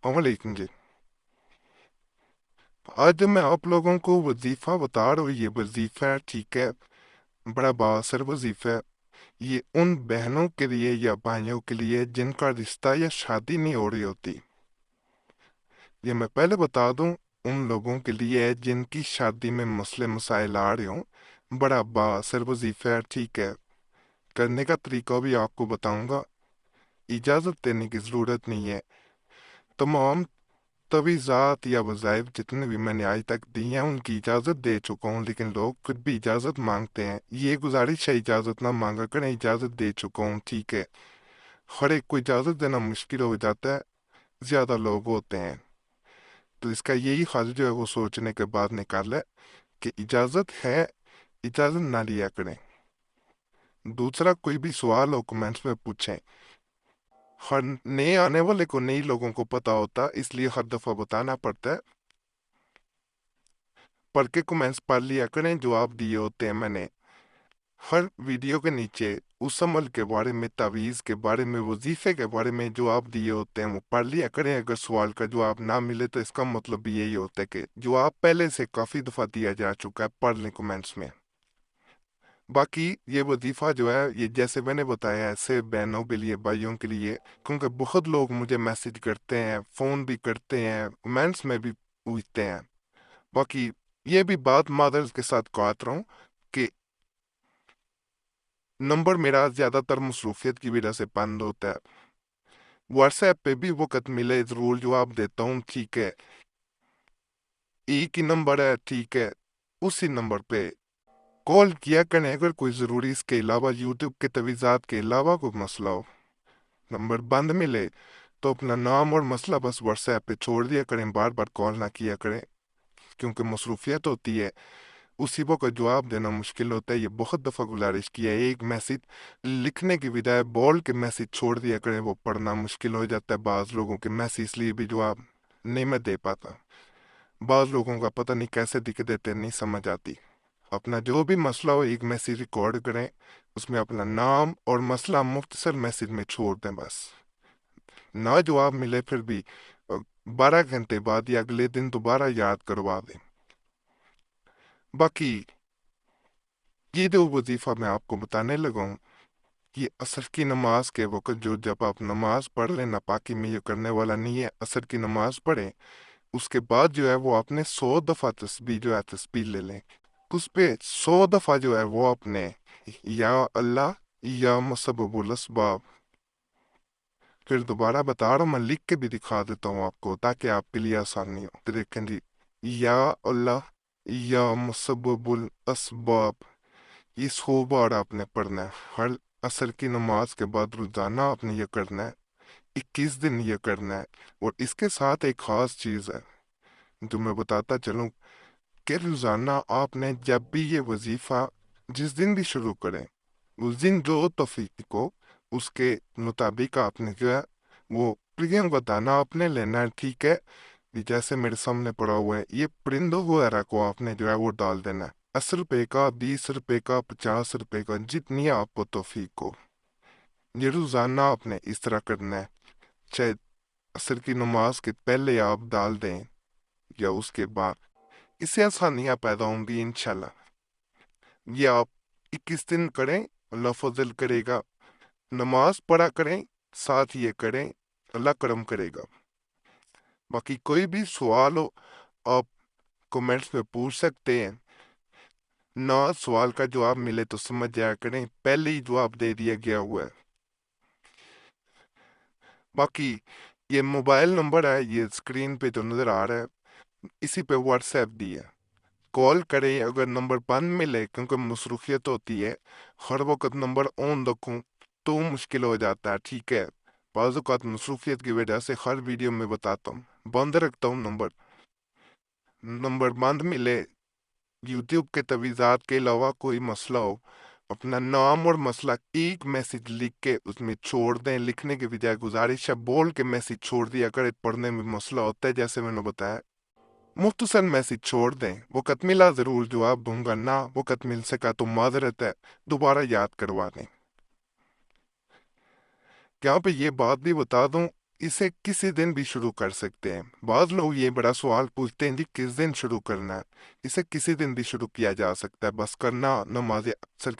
वालेकुम जी। आज जब मैं आप लोगों को वजीफ़ा बता रहा हूँ, ये वजीफ़ा है, ठीक है, बड़ा बाअसर वजीफ़ा है। ये उन बहनों के लिए या भाइयों के लिए जिनका रिश्ता या शादी नहीं हो रही होती। ये मैं पहले बता दूं, उन लोगों के लिए है जिनकी शादी में मसले मसाइल आ रहे हों। बड़ा बाअसर वजीफ़ा है, ठीक है। करने का तरीका भी आपको बताऊंगा। इजाज़त देने की ज़रूरत नहीं है। तमाम तवीज़ात या वज़ाइफ जितने भी मैंने आज तक दी हैं उनकी इजाज़त दे चुका हूँ, लेकिन लोग फिर भी इजाज़त मांगते हैं। ये गुजारिश है, इजाज़त ना मांगा करें, इजाज़त दे चुका हूँ, ठीक है। हर एक को इजाज़त देना मुश्किल हो जाता है, ज़्यादा लोग होते हैं। तो इसका यही हल जो है वो सोचने के बाद निकाला है कि इजाज़त है, इजाज़त ना लिया करें। दूसरा, कोई भी सवाल हो कमेंट्स में पूछें। हर नए आने वाले को नई लोगों को पता होता, इसलिए हर दफ़ा बताना पड़ता है। पढ़ के कमेंट्स पढ़ लिया करें, जवाब दिए होते हैं मैंने। हर वीडियो के नीचे उस अमल के बारे में, तावीज़ के बारे में, वजीफे के बारे में जवाब दिए होते हैं, वो पढ़ लिया करें। अगर सवाल का जवाब ना मिले तो इसका मतलब भी यही होता है कि जवाब पहले से काफ़ी दफ़ा दिया जा चुका है, पढ़ लें कमेंट्स में। बाकी ये वजीफ़ा जो है, ये जैसे मैंने बताया, ऐसे बहनों के लिए, भाइयों के लिए, क्योंकि बहुत लोग मुझे मैसेज करते हैं, फ़ोन भी करते हैं, कमेंट्स में भी पूछते हैं। बाकी ये भी बात मदर्स के साथ कहता रहा हूँ कि नंबर मेरा ज़्यादातर मसरूफियत की वजह से बंद होता है। व्हाट्सएप पे भी वक़्त मिले ज़रूर जवाब देता हूँ, ठीक है। एक ही नंबर है, ठीक है, उसी नंबर पे कॉल किया करें अगर कोई ज़रूरी, इसके अलावा यूट्यूब के तवीज़ात के अलावा कोई मसला हो। नंबर बंद मिले तो अपना नाम और मसला बस व्हाट्सएप पे छोड़ दिया करें, बार बार कॉल ना किया करें, क्योंकि मसरूफियत होती है, उसी वक्त जवाब देना मुश्किल होता है। ये बहुत दफ़ा गुजारिश किया है, एक मैसेज लिखने की बजाय बोल के मैसेज छोड़ दिया करें, वो पढ़ना मुश्किल हो जाता है। बाज़ लोगों के मैसेज इसलिए भी जवाब नहीं मैं दे पाता। बाज़ लोगों का पता नहीं कैसे दिख देते, नहीं समझ आती। अपना जो भी मसला हो एक मैसेज रिकॉर्ड करें, उसमें अपना नाम और मसला मुख्तसर मैसेज में छोड़ दें बस। ना जवाब मिले फिर भी 12 घंटे बाद या अगले दिन दोबारा याद करवा दें। बाकी ये जो वजीफ़ा मैं आपको बताने लगा हूँ, ये असर की नमाज के वक़्त, जो जब आप नमाज पढ़ लें, नापाकी में ये करने वाला नहीं है। असर की नमाज पढ़ें, उसके बाद जो है वो आपने 100 दफ़ा तस्बीह जो है तस्बीह ले लें। उस पे 100 दफ़ा जो है वो अपने या अल्लाह या मुसब्बिबुल असबाब, फिर दोबारा बता रहा हूँ, मैं लिख के भी दिखा देता हूँ आपको ताकि आपके लिए आसानी हो। तो देखें जी, या अल्लाह या मुसब्बिबुल असबाब, ये 100 बार आपने पढ़ना है। हर असर की नमाज के बाद रोजाना आपने ये करना है, 21 दिन ये करना है। और इसके साथ एक खास चीज़ है जो मैं बताता चलूँ, कि रोजाना आपने जब भी ये वजीफा जिस दिन भी शुरू करें, उस दिन जो तौफीक को उसके मुताबिक आपने जो है वो प्रियम बताना आपने लेना है, ठीक है। ये जैसे मेरे सामने पड़ा हुआ है, ये परिंदों वगैरह को आपने जो है वो डाल देना है। 10 रुपए का, 20 रुपए का, 50 रुपए का, जितनी आपको तौफीक हो, ये रोजाना आपने इस तरह करना है। चाहे असर की नमाज के पहले आप डाल दें या उसके बाद, इससे आसानियां पैदा होंगी इंशाल्लाह। ये आप 21 दिन करें, अल्लाह फजल करेगा। नमाज पढ़ा करें, साथ ये करें, अल्लाह करम करेगा। बाकी कोई भी सवाल हो आप कमेंट्स में पूछ सकते हैं। ना सवाल का जवाब मिले तो समझ जाया करें, पहले ही जवाब दे दिया गया हुआ है। बाकी ये मोबाइल नंबर है, ये स्क्रीन पे जो नज़र आ रहा है, इसी पे व्हाट्सएप दी है। कॉल करें अगर नंबर बंद मिले, क्योंकि मसरूफियत होती है, हर वक्त नंबर ऑन रखूं तो मुश्किल हो जाता है, ठीक है। बाज़ औक़ात मसरूफियत की वजह से हर वीडियो में बताता हूँ बंद रखता हूँ नंबर। नंबर बंद मिले, यूट्यूब के तवीज़ात के अलावा कोई मसला हो, अपना नाम और मसला एक मैसेज लिख के उसमें छोड़ दें। लिखने के बजाय गुजारिश है बोल के मैसेज छोड़ दिया अगर पढ़ने में मसला होता है, जैसे मैंने बताया। मुख्तसर मैसेज छोड़ दें, वक़्त मिला ज़रूर जवाब दूंगा, ना वक़्त मिल सका तो माजरत है, दोबारा याद करवा दें। यहाँ पे ये बात भी बता दूं, اسے کسی دن بھی شروع کر سکتے ہیں۔ بعض لوگ یہ بڑا سوال پوچھتے ہیں جی کس دن شروع کرنا ہے؟ اسے کسی دن بھی شروع کیا جا سکتا ہے، بس کرنا نماز عصر کے